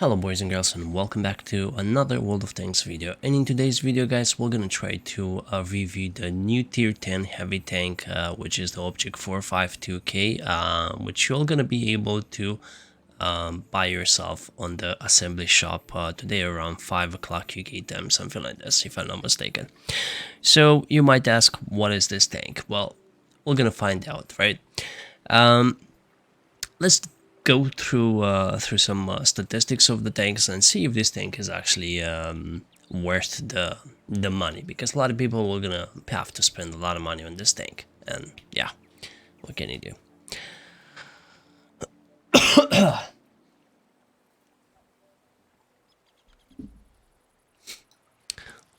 Hello boys and girls, and welcome back to another World of Tanks video. And in today's video guys, we're gonna try to review the new tier 10 heavy tank, which is the Object 452K, which you're gonna be able to buy yourself on the assembly shop today around 5 o'clock UK time, something like this, if I'm not mistaken. So you might ask, what is this tank? Well, we're gonna find out, right? Let's go through some statistics of the tanks and see if this tank is actually worth the money, because a lot of people are gonna have to spend a lot of money on this tank, and yeah, what can you do?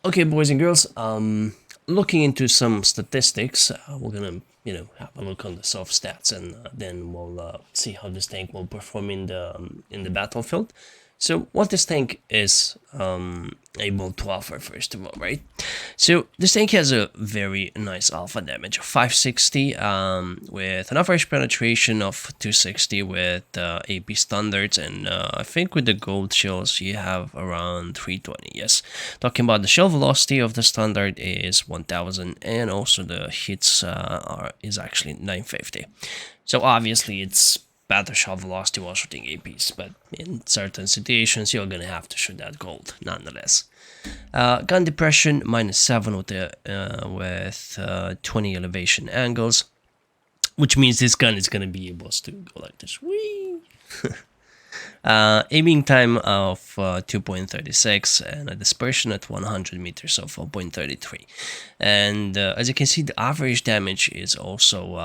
Okay, boys and girls, looking into some statistics, we're gonna have a look on the soft stats, and then we'll see how this tank will perform in the battlefield. So what this tank is able to offer, first of all, right? So this tank has a very nice alpha damage of 560 with an average penetration of 260 with AP standards, and I think with the gold shells you have around 320. Yes, talking about the shell velocity of the standard is 1000, and also the hits is actually 950. So obviously it's better shot velocity while shooting APs, but in certain situations you're gonna have to shoot that gold nonetheless. Gun depression -7 with 20 elevation angles, which means this gun is gonna be able to go like this. Whee! Aiming time of 2.36 and a dispersion at 100 meters of 4.33, and as you can see, the average damage is also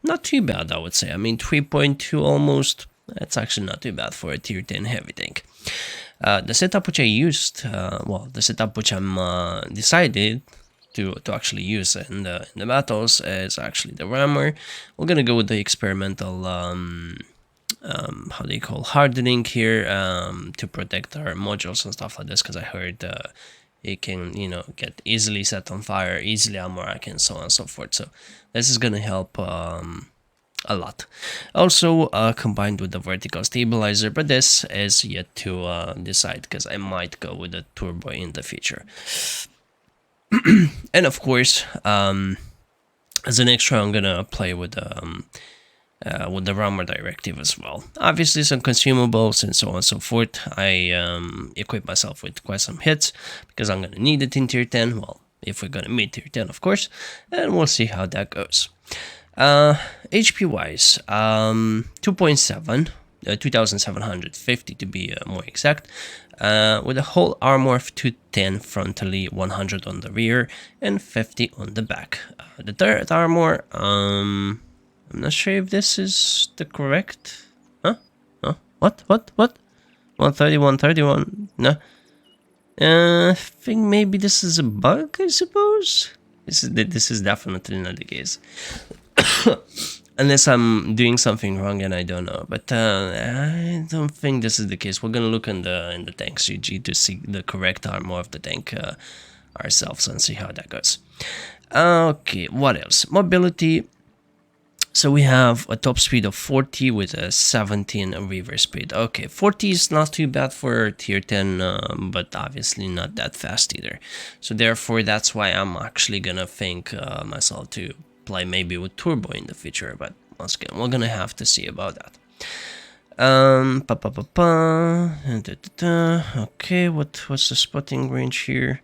not too bad, I would say. I mean, 3.2 almost. That's actually not too bad for a tier 10 heavy tank. The setup which I used, the setup which I'm decided to actually use in the battles is actually the rammer. We're gonna go with the experimental how do you call, hardening here to protect our modules and stuff like this, because I heard it can get easily set on fire, easily ammo rack, and so on and so forth. So this is gonna help a lot. Also combined with the vertical stabilizer, but this is yet to decide, because I might go with a turbo in the future. And of course, as an extra, I'm gonna play with the rammer directive as well. Obviously some consumables and so on and so forth. I equip myself with quite some hits, because I'm gonna need it in tier 10, well, if we're gonna meet tier 10 of course, and we'll see how that goes. HP wise, 2.7, 2750 to be more exact, with a whole armor of 210 frontally, 100 on the rear, and 50 on the back. The third armor, I'm not sure if this is the correct. Huh? What? 130, 131. No. I think maybe this is a bug, I suppose. This is definitely not the case. Unless I'm doing something wrong and I don't know. But I don't think this is the case. We're gonna look in the tank CG to see the correct armor of the tank ourselves and see how that goes. Okay, what else? Mobility. So we have a top speed of 40 with a 17 reverse speed. Okay, 40 is not too bad for tier 10, but obviously not that fast either. So therefore, that's why I'm actually gonna think myself to play maybe with turbo in the future. But once again, we're gonna have to see about that. Okay, what's the spotting range here?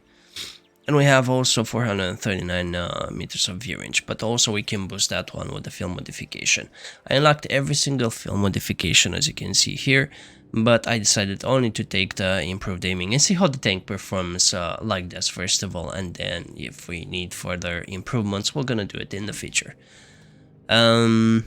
And we have also 439 meters of view range, but also we can boost that one with the film modification. I unlocked every single film modification, as you can see here, but I decided only to take the improved aiming and see how the tank performs like this first of all, and then if we need further improvements, we're gonna do it in the future. And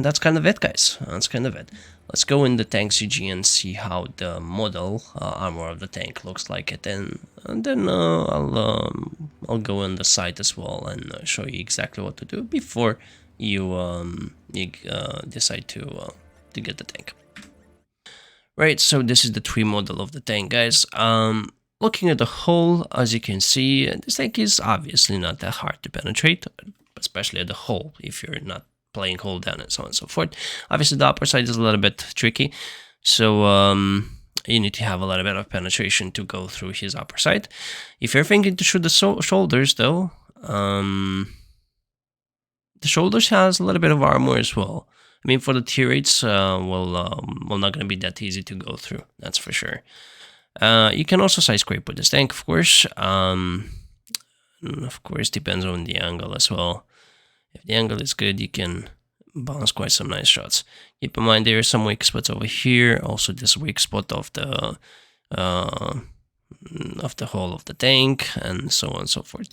that's kind of it, guys. That's kind of it. Let's go in the tank CG and see how the model armor of the tank looks like it, and then I'll go on the site as well and show you exactly what to do before you decide to get the tank. Right, so this is the tree model of the tank, guys. Looking at the hull, as you can see, this tank is obviously not that hard to penetrate, especially at the hull if you're not playing hold down and so on and so forth. Obviously the upper side is a little bit tricky, So you need to have a little bit of penetration to go through his upper side. If you're thinking to shoot the shoulders, though, the shoulders has a little bit of armor as well. I mean, for the tier 8s, well, not going to be that easy to go through, that's for sure. You can also side scrape with this tank, of course. Of course, depends on the angle as well. If the angle is good, you can bounce quite some nice shots. Keep in mind there are some weak spots over here. Also, this weak spot of the hull of the tank, and so on and so forth.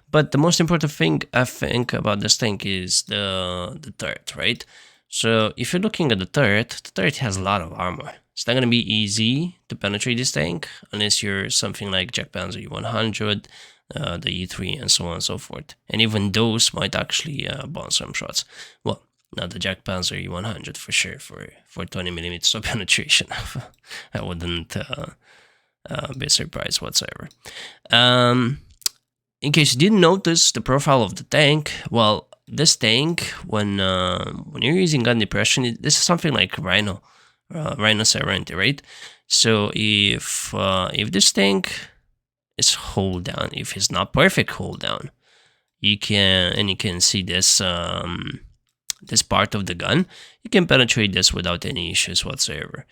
But the most important thing I think about this tank is the turret, right? So if you're looking at the turret has a lot of armor. It's not going to be easy to penetrate this tank unless you're something like Jagdpanzer E100, the E3, and so on and so forth. And even those might actually bounce some shots. Well, not the Jagdpanzer E100 for sure, for 20 millimeters of penetration. I wouldn't be surprised whatsoever. In case you didn't notice the profile of the tank, well, this tank, when you're using gun depression, this is something like Rhino Serenity, right? So if this tank is hold down, if it's not perfect hold down, you can see this this part of the gun, you can penetrate this without any issues whatsoever.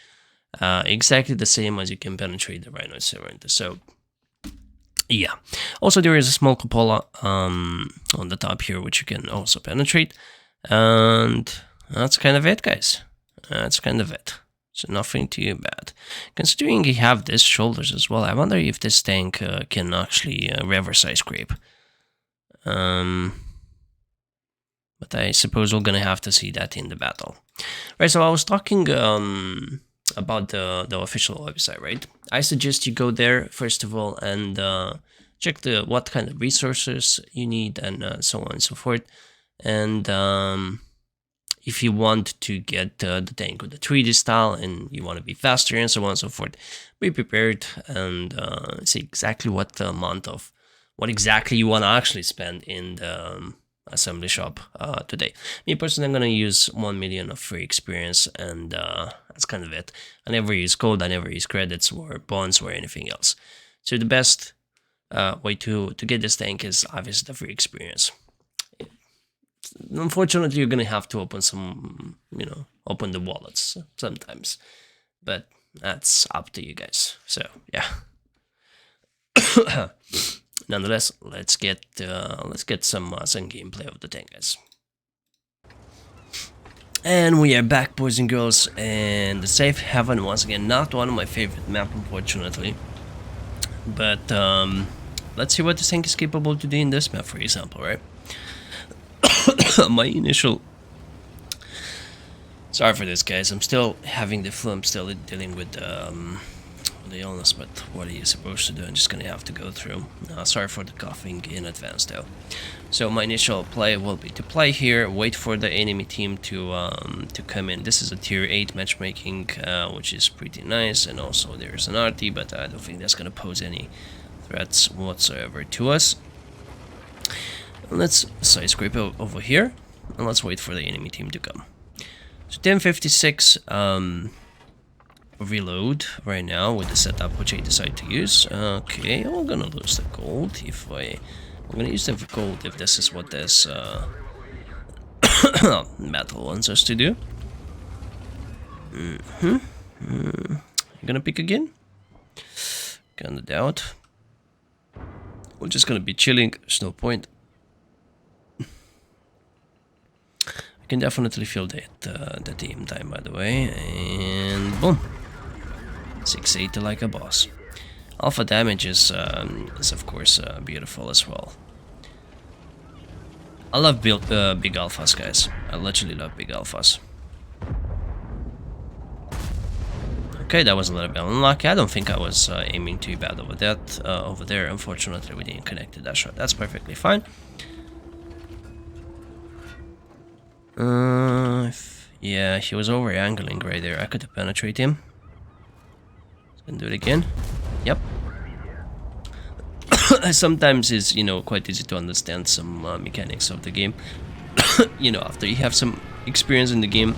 Exactly the same as you can penetrate the Rhino Serenity. So yeah. Also, there is a small cupola on the top here, which you can also penetrate. And that's kind of it, guys. That's kind of it. So nothing too bad. Considering you have these shoulders as well, I wonder if this tank can actually reverse side scrape. But I suppose we're gonna have to see that in the battle. Right, so I was talking about the official website, right? I suggest you go there first of all and check what kind of resources you need and so on and so forth. And if you want to get the tank with the 3D style and you want to be faster and so on and so forth, be prepared and see exactly what amount of what exactly you want to actually spend in the assembly shop today. Me personally, I'm gonna use 1 million of free experience, and that's kind of it. I never use code, I never use credits or bonds or anything else. So the best way to get this tank is obviously the free experience. Unfortunately, you're gonna have to open some, open the wallets sometimes, but that's up to you guys. So yeah. Nonetheless, let's get some gameplay of the tank, guys. And we are back, boys and girls, and the Safe Haven once again. Not one of my favorite map, unfortunately, but let's see what this tank is capable to do in this map, for example, right? My initial... Sorry for this, guys. I'm still having the flu. I'm still dealing with the illness, but what are you supposed to do? I'm just gonna have to go through. Sorry for the coughing in advance, though. So my initial play will be to play here, wait for the enemy team to come in. This is a tier 8 matchmaking, which is pretty nice, and also there's an RT, but I don't think that's gonna pose any threats whatsoever to us. Let's side scrape over here, and let's wait for the enemy team to come. So 1056 reload right now with the setup which I decide to use. Okay, I'm gonna lose the gold if I'm gonna use the gold if this is what this battle wants us to do. You gonna pick again? Kinda doubt. We're just gonna be chilling, there's no point. I can definitely feel the aim time, by the way, and boom, 680 like a boss. Alpha damage is of course beautiful as well. I love big alphas, guys. I literally love big alphas. Okay, that was a little bit unlucky. I don't think I was aiming too bad over that over there. Unfortunately, we didn't connect to that shot. That's perfectly fine. Yeah, he was over angling right there. I could have penetrated him. Gonna do it again. Yep. Sometimes it's, quite easy to understand some mechanics of the game. After you have some experience in the game,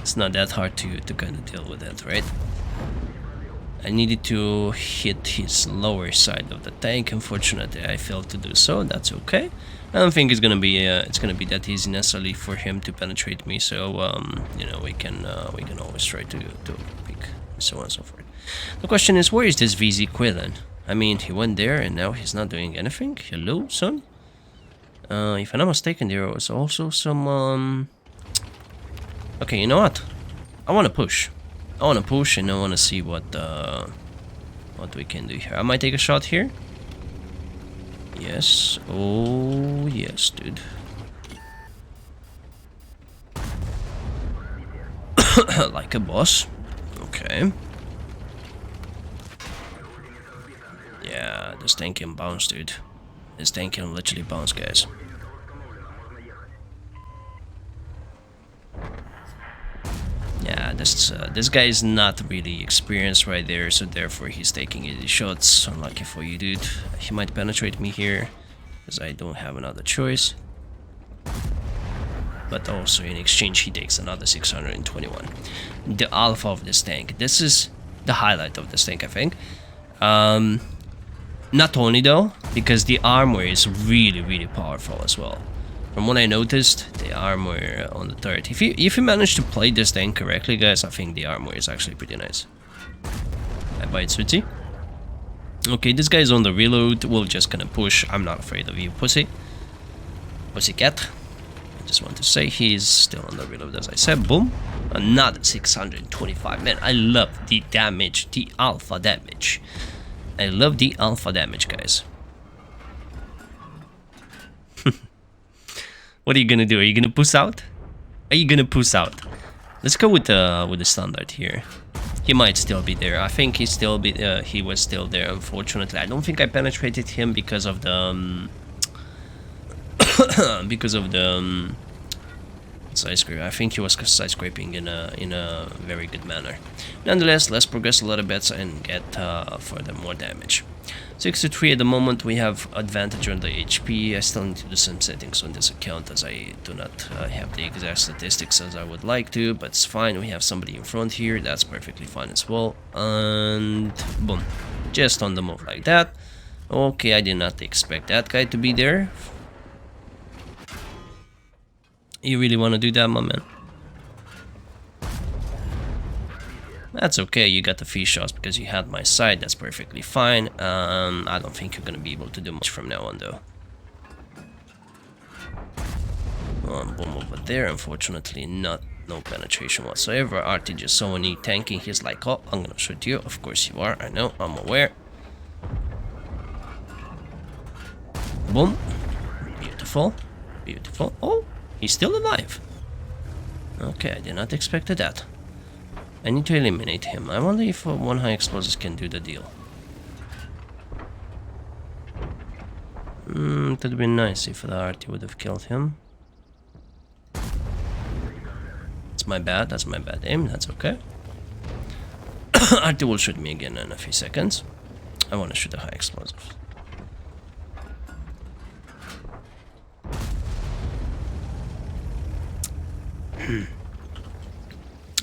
It's not that hard to kind of deal with that, right? I needed to hit his lower side of the tank. Unfortunately, I failed to do so. That's okay. I don't think it's gonna be that easy necessarily for him to penetrate me. So you know, we can always try to pick, so on and so forth. The question is, where is this VZ Quillen? I mean, he went there and now he's not doing anything. Hello, son. If I'm not mistaken, there was also some Okay, you know what? I want to push. I want to push and I want to see what we can do here. I might take a shot here. Yes. Oh, yes, dude. Like a boss. Okay. Yeah, this tank can bounce, dude. This tank can literally bounce, guys. Yeah, this guy is not really experienced right there, so therefore he's taking easy shots. Unlucky for you, dude. He might penetrate me here, because I don't have another choice. But also in exchange he takes another 621. The alpha of this tank. This is the highlight of this tank, I think. Not only though, because the armor is really powerful as well. From what I noticed, the armor on the turret, if you manage to play this tank correctly, guys, I think the armor is actually pretty nice. I buy it, Switzy. Okay, this guy's on the reload. We're just gonna push. I'm not afraid of you, pussy. Pussycat. I just want to say he's still on the reload, as I said. Boom. Another 625. Man, I love the damage, the alpha damage. I love the alpha damage, guys. What are you gonna do? Are you gonna push out? Are you gonna push out? Let's go with the standard here. He might still be there. I think he was still there. Unfortunately, I don't think I penetrated him because of the side scrape. I think he was side scraping in a very good manner. Nonetheless, let's progress a little bit and get further more damage. 63 at the moment. We have advantage on the HP. I still need to do some settings on this account as I do not have the exact statistics as I would like to, but it's fine. We have somebody in front here. That's perfectly fine as well. And boom, just on the move like that. Okay, I did not expect that guy to be there. You really want to do that, my man? That's okay, you got the free shots because you had my side, that's perfectly fine. I don't think you're gonna be able to do much from now on though. Boom over there, unfortunately no penetration whatsoever. RT just saw me tanking, he's like, oh, I'm gonna shoot you. Of course you are, I know, I'm aware. Boom. Beautiful. Beautiful. Oh, he's still alive. Okay, I did not expect that. I need to eliminate him. I wonder if one high explosives can do the deal. It would be nice if the RT would have killed him. It's my bad, that's my bad aim, that's okay. RT will shoot me again in a few seconds. I want to shoot the high explosives.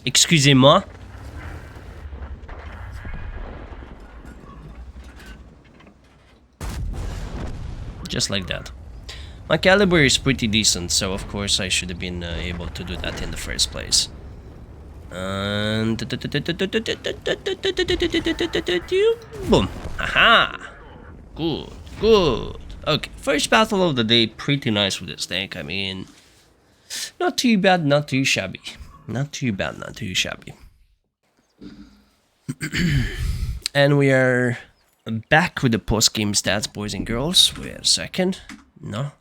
Excusez-moi. Just like that. My caliber is pretty decent, so of course I should have been able to do that in the first place. And boom. Aha. Good, good. Okay, first battle of the day, pretty nice with this tank. I mean, not too bad, not too shabby. Not too bad, not too shabby. And we are back with the post-game stats, boys and girls. Wait a second. No.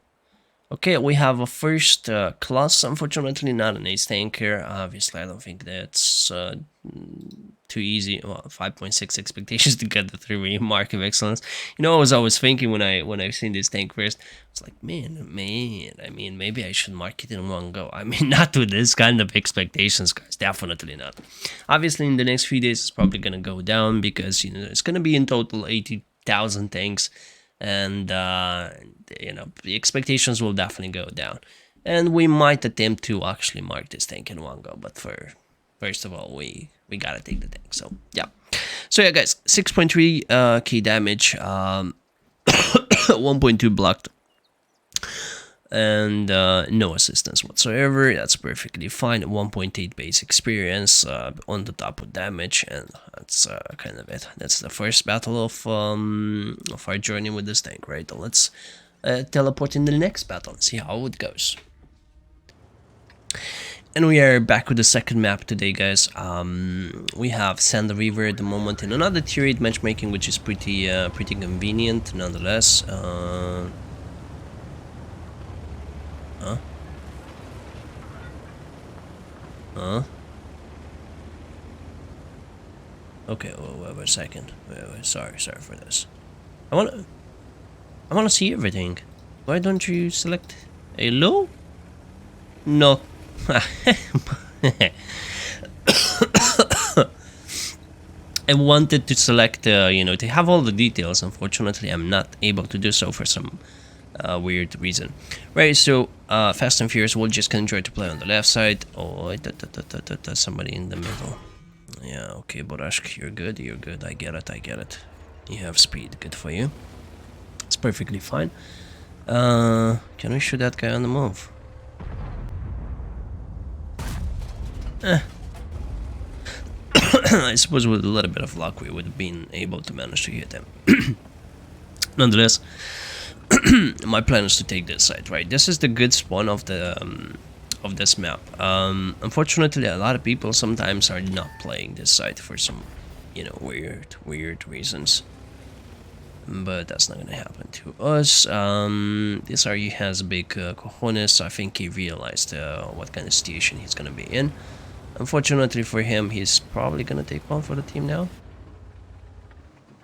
Okay, we have a first class. Unfortunately, not an ace tanker. Obviously, I don't think that's too easy. Well, 5.6 expectations to get the 3 mark of excellence. You know, I was always thinking when I've seen this tank first, it's like, man, I mean, maybe I should mark it in one go. I mean, not with this kind of expectations, guys. Definitely not. Obviously, in the next few days, it's probably gonna go down because, you know, it's gonna be in total 80,000 tanks, and you know, the expectations will definitely go down. And we might attempt to actually mark this tank in one go, but for first of all, we gotta take the tank. So yeah. So yeah, guys, 6.3 key damage, 1.2 blocked, and no assistance whatsoever. That's perfectly fine. 1.8 base experience on the top of damage, and that's kind of it. That's the first battle of our journey with this tank, right? Let's teleport in the next battle and see how it goes. And we are back with the second map today, guys. We have Sand River at the moment in another tier 8 matchmaking, which is pretty convenient nonetheless. Huh? Huh? Okay, wait a second. Wait, sorry for this. I wanna see everything. Why don't you select a low? No. I wanted to select, you know, to have all the details. Unfortunately, I'm not able to do so for some weird reason. Right, so Fast and Furious will just continue to play on the left side. Oh, somebody in the middle. Yeah, okay, Borashk, you're good. I get it. You have speed, good for you. It's perfectly fine. Can we shoot that guy on the move? I suppose with a little bit of luck we would have been able to manage to hit him. Nonetheless, my plan is to take this side, right? This is the good spawn of the of this map. Unfortunately, a lot of people sometimes are not playing this side for some, you know, weird reasons. But that's not gonna happen to us. This RU has big cojones, so I think he realized what kind of situation he's gonna be in. Unfortunately for him, he's probably gonna take one for the team now.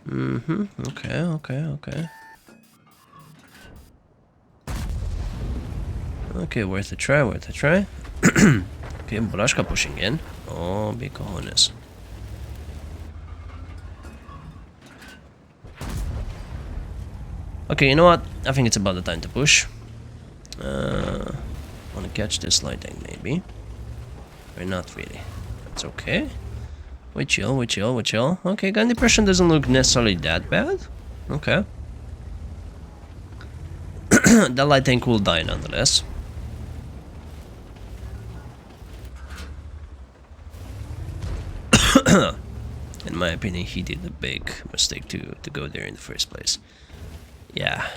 Okay. Okay, worth a try. Okay, Borashka pushing in. Oh, big cojones. Okay, you know what? I think it's about the time to push. Wanna catch this lighting, maybe. Or not really. That's okay. We chill. Okay, gun depression doesn't look necessarily that bad. Okay. The light tank will die nonetheless. In my opinion, he did a big mistake to go there in the first place. Yeah.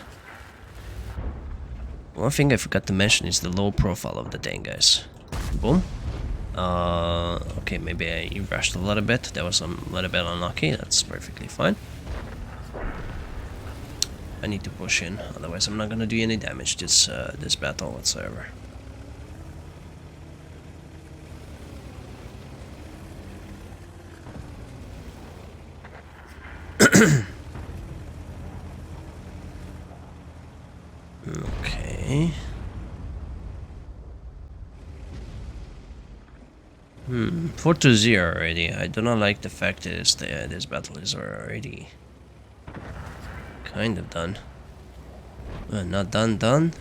One thing I forgot to mention is the low profile of the tank, guys. Boom. Okay, maybe I rushed a little bit. That was a little bit unlucky. That's perfectly fine. I need to push in, otherwise I'm not gonna do any damage this this battle whatsoever. Okay. 4-0 already. I do not like the fact that this battle is already kind of done. Not done.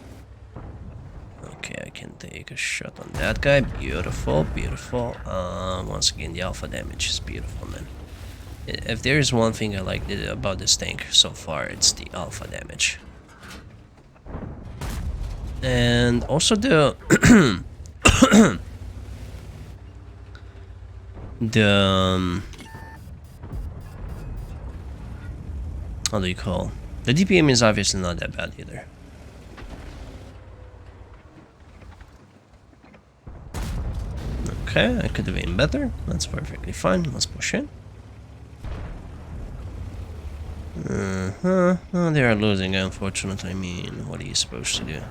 Okay, I can take a shot on that guy. Beautiful. Once again, the alpha damage is beautiful, man. If there is one thing I like about this tank so far, it's the alpha damage. And also the how do you call? The DPM is obviously not that bad either. Okay, I could have been better. That's perfectly fine. Let's push in. Oh, they are losing, unfortunately. I mean, what are you supposed to do?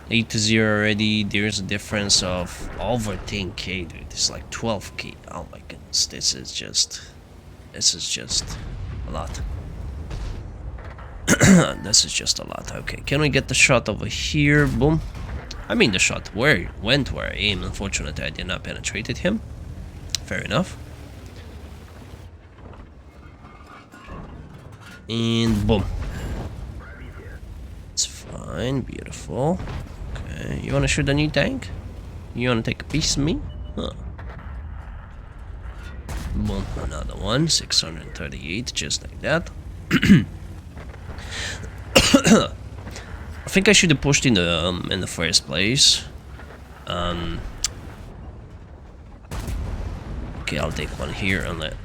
8-0 already. There's a difference of over 10k, dude. It's like 12k. Oh my goodness, this is just a lot. This is just a lot. Okay, can we get the shot over here? Boom. I mean, the shot went where I aimed. Unfortunately, I did not penetrate him. Fair enough. And boom. It's fine. Beautiful. Okay, you wanna shoot a new tank? You wanna take a piece of me? Huh. Boom, another one, 638, just like that. I think I should have pushed in the first place. Okay, I'll take one here and let.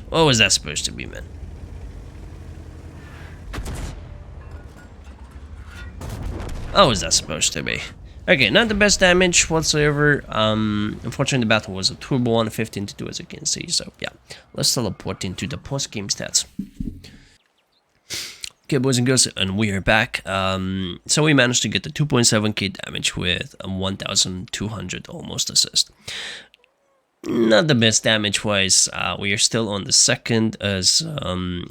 What was that supposed to be, man? What was that supposed to be? Okay, not the best damage whatsoever. Unfortunately, the battle was a turbo one, 15 to 2, as you can see. So yeah, let's teleport into the post-game stats. Okay, boys and girls, and we are back. So we managed to get the 2.7k damage with a 1,200 almost assist. Not the best damage-wise. We are still on the second as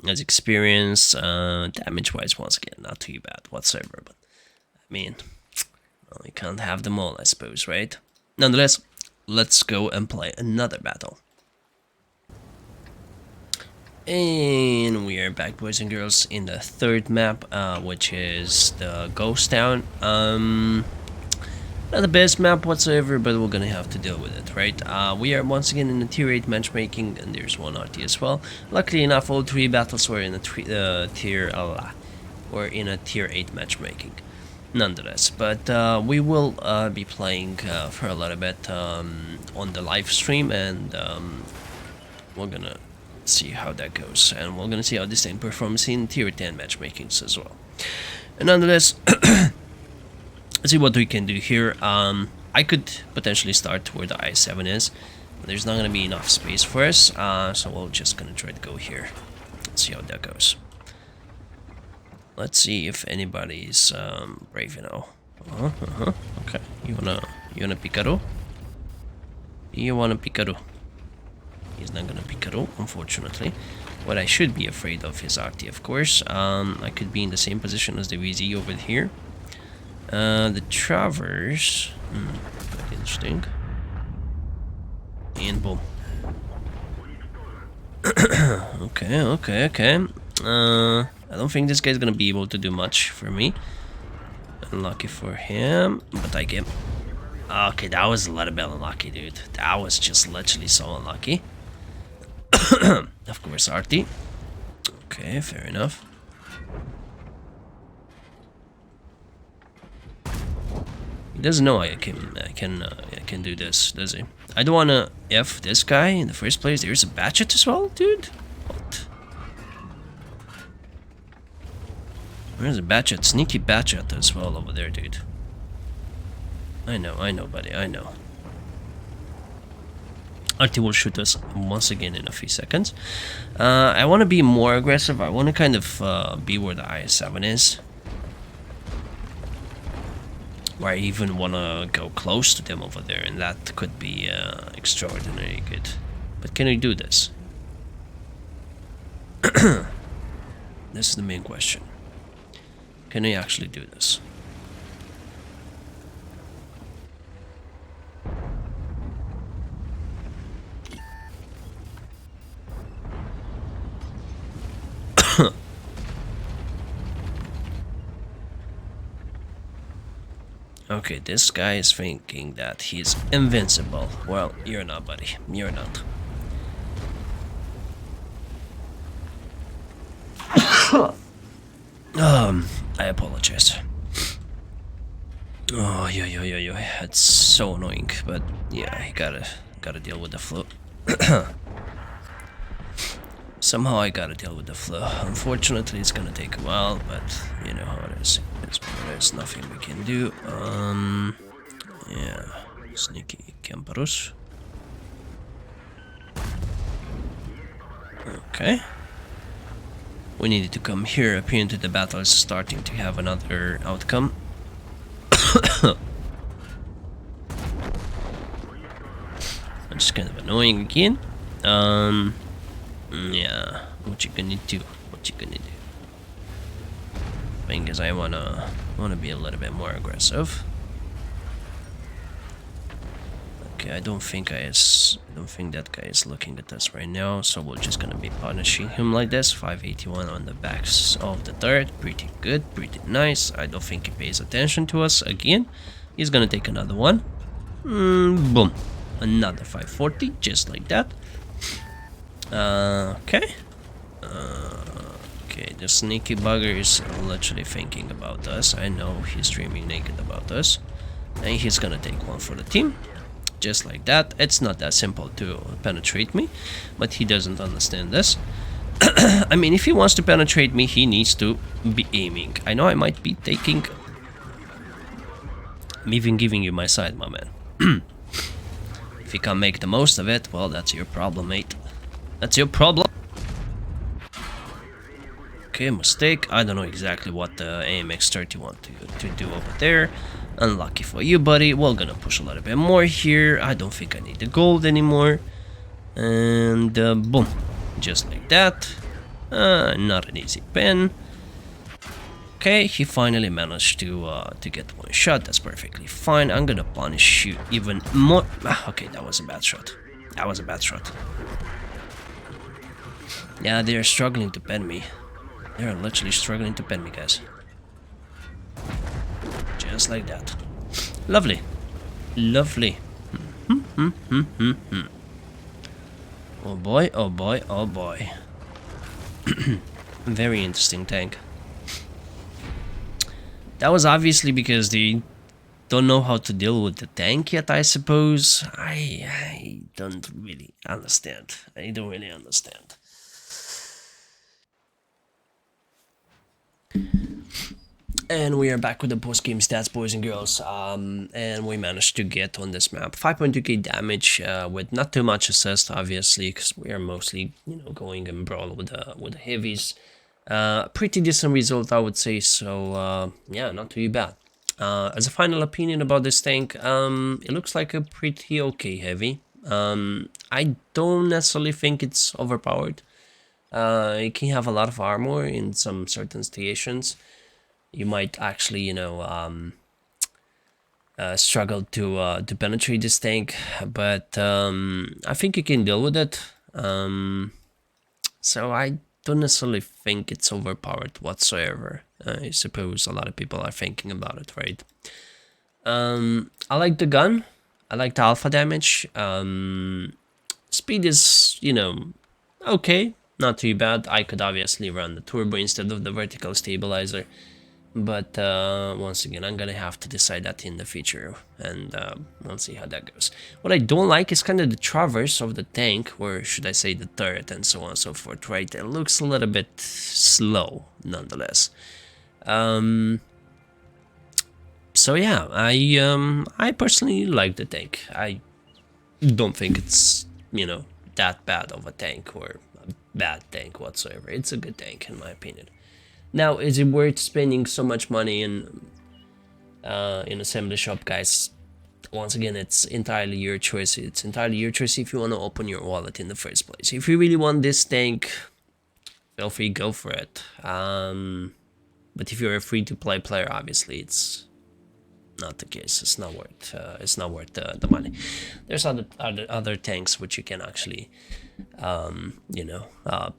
experience. Damage-wise, once again, not too bad whatsoever. But I mean, well, we can't have them all, I suppose, right? Nonetheless, let's go and play another battle. And we are back, boys and girls, in the third map, which is the Ghost Town. Not the best map whatsoever, but we're gonna have to deal with it, right? We are once again in the tier 8 matchmaking, and there's one RT as well. Luckily enough, all three battles were in a tier 8 matchmaking. Nonetheless, but we will be playing for a little bit on the live stream, and we're gonna see how that goes, and we're gonna see how this thing performs in tier 10 matchmakings as well. And nonetheless, let's see what we can do here. I could potentially start where the I7 is. There's not gonna be enough space for us, so we're just gonna try to go here. Let's see how that goes. Let's see if anybody's brave enough. Okay, you wanna Picaro? You wanna Picaro? He's not gonna Picaro, unfortunately. What I should be afraid of is RT, of course. I could be in the same position as the VZ over here. The Travers, quite interesting. And boom. Okay. I don't think this guy's gonna be able to do much for me. Unlucky for him, but I get. Okay, that was a little bit unlucky, dude. That was just literally so unlucky. Of course, RT. Okay, fair enough. He doesn't know I can do this, does he? I don't wanna F this guy in the first place. There's a Batchet as well, dude. What? There's a Batchet, sneaky Batchet as well over there, dude. I know, buddy, I know. RT will shoot us once again in a few seconds. I want to be more aggressive. I want to kind of be where the IS-7 is. Where I even want to go close to them over there, and that could be extraordinarily good. But can we do this? This is the main question. Can we actually do this? Okay, this guy is thinking that he's invincible. Well, you're not, buddy. You're not. I apologize. Oh, yeah. It's so annoying, but yeah, I gotta deal with the flu. Somehow I gotta deal with the flu. Unfortunately, it's gonna take a while, but you know how it is. There's nothing we can do. Yeah, sneaky Kemperus. Okay. We needed to come here. Apparently the battle is starting to have another outcome. It's kind of annoying again. Yeah, what you gonna do? Thing is, I wanna be a little bit more aggressive. Okay, I don't think that guy is looking at us right now, so we're just gonna be punishing him like this. 581 on the backs of the turret, pretty good, pretty nice. I don't think he pays attention to us again. He's gonna take another one. Boom. another 540, just like that. Okay. Okay, the sneaky bugger is literally thinking about us. I know he's dreaming naked about us. And he's gonna take one for the team. Just like that. It's not that simple to penetrate me, but he doesn't understand this. I mean, if he wants to penetrate me, he needs to be aiming. I know I might be taking... I'm even giving you my side, my man. If you can't make the most of it, well, that's your problem, mate. That's your problem. Okay, mistake. I don't know exactly what the AMX-30 want to do over there. Unlucky for you, buddy. We're gonna push a little bit more here. I don't think I need the gold anymore. And boom. Just like that. Not an easy pen. Okay, he finally managed to get one shot. That's perfectly fine. I'm gonna punish you even more. Okay, that was a bad shot. That was a bad shot. Yeah, they're struggling to pen me. They're literally struggling to pen me, guys. Just like that. Lovely. Lovely. Oh boy, oh boy, oh boy. Very interesting tank. That was obviously because they don't know how to deal with the tank yet, I suppose. I don't really understand. I don't really understand. And we are back with the post-game stats, boys and girls. And we managed to get on this map 5.2k damage with not too much assist, obviously, because we are mostly, going and brawl with the heavies. Pretty decent result, I would say. So yeah, not too bad. As a final opinion about this tank, it looks like a pretty okay heavy. I don't necessarily think it's overpowered. It can have a lot of armor in some certain situations. You might actually, struggle to penetrate this tank, but I think you can deal with it. So I don't necessarily think it's overpowered whatsoever. I suppose a lot of people are thinking about it, right? I like the gun. I like the alpha damage. Speed is, okay, not too bad. I could obviously run the turbo instead of the vertical stabilizer. But once again, I'm gonna have to decide that in the future, and we'll see how that goes. What I don't like is kind of the traverse of the tank, or should I say the turret, and so on and so forth, right? It looks a little bit slow, nonetheless. So yeah, I personally like the tank. I don't think it's, that bad of a tank or a bad tank whatsoever. It's a good tank, in my opinion. Now, is it worth spending so much money in assembly shop, guys? Once again, it's entirely your choice. It's entirely your choice if you want to open your wallet in the first place. If you really want this tank, feel free, go for it. But if you're a free-to-play player, obviously it's not the case. It's not worth. The money. There's other tanks which you can actually,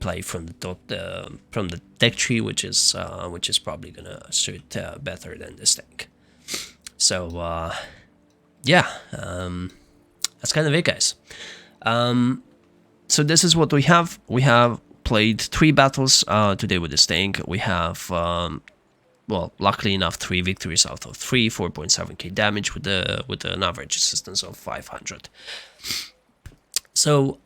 play from the top, from the tech tree, which is probably gonna suit better than this tank. So yeah, that's kind of it, guys. So this is what we have. We have played 3 battles today with this tank. We have well, luckily enough, 3 victories out of 3, 4.7k damage with an average assistance of 500. So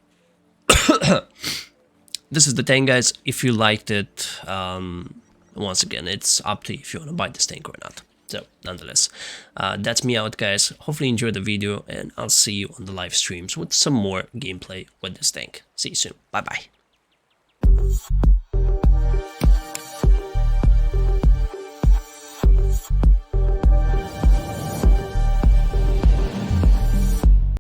this is the tank, guys. If you liked it, once again, it's up to you if you want to buy this tank or not. So nonetheless, that's me out, guys. Hopefully you enjoyed the video, and I'll see you on the live streams with some more gameplay with this tank. See you soon. Bye bye.